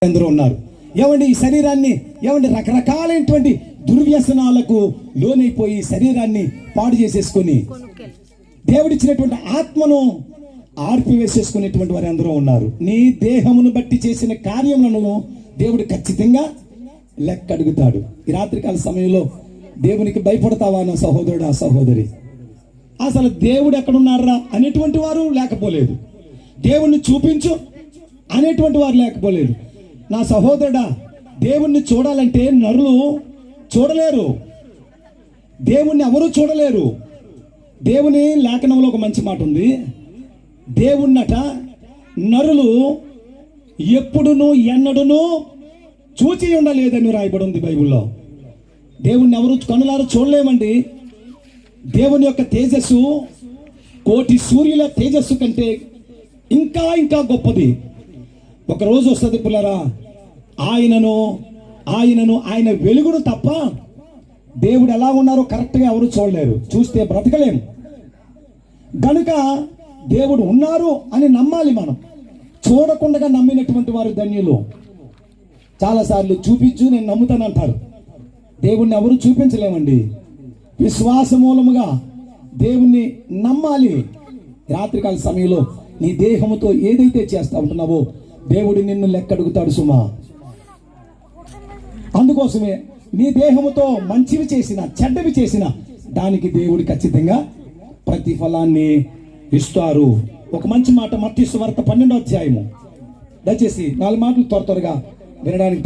అందరూ ఉన్నారు. ఏమండి ఈ శరీరాన్ని రకరకాలైనటువంటి దుర్వ్యసనాలకు లోనైపోయి శరీరాన్ని పాడు చేసేసుకుని దేవుడిచ్చినటువంటి ఆత్మను ఆర్పివేసేసుకునేటువంటి వారు అందరూ ఉన్నారు. నీ దేహమును బట్టి చేసిన కార్యములను దేవుడు ఖచ్చితంగా లెక్క అడుగుతాడు. ఈ రాత్రికాల సమయంలో దేవునికి భయపడతావా నా సహోదరుడు, ఆ సహోదరి? అసలు దేవుడు ఎక్కడున్నారా అనేటువంటి వారు లేకపోలేదు, దేవుణ్ణి చూపించు అనేటువంటి వారు లేకపోలేదు. నా సహోదరుడా, దేవుణ్ణి చూడాలంటే నరులు చూడలేరు, దేవుణ్ణి ఎవరు చూడలేరు. దేవుని లేఖనంలో ఒక మంచి మాట ఉంది, దేవుణ్ణట నరులు ఎప్పుడును ఎన్నడును చూచి ఉండలేదని రాయబడి ఉంది బైబిల్లో. దేవుణ్ణి ఎవరు కనులారు చూడలేమండి. దేవుని యొక్క తేజస్సు కోటి సూర్యుల తేజస్సు కంటే ఇంకా ఇంకా గొప్పది. ఒక రోజు వస్తుంది పిల్లరా, ఆయన వెలుగును తప్ప దేవుడు ఎలా ఉన్నారో కరెక్ట్గా ఎవరు చూడలేరు, చూస్తే బ్రతకలేము. గనుక దేవుడు ఉన్నారు అని నమ్మాలి. మనం చూడకుండా నమ్మినటువంటి వారు ధన్యులు. చాలాసార్లు చూపించు నేను నమ్ముతానంటారు. దేవుణ్ణి ఎవరు చూపించలేమండి. విశ్వాస మూలముగా దేవుణ్ణి నమ్మాలి. రాత్రికాల సమయంలో నీ దేహముతో ఏదైతే చేస్తా ఉంటున్నావో దేవుడు నిన్ను లెక్కడుగుతాడు సుమా. అందుకోసమే నీ దేహముతో మంచివి చేసిన చెడ్డవి చేసిన దానికి దేవుడు ఖచ్చితంగా ప్రతిఫలాన్ని ఇస్తారు. ఒక మంచి మాట మత్తయి సువార్త 12వ అధ్యాయము. దయచేసి 4 మాటలు త్వరగా వినడానికి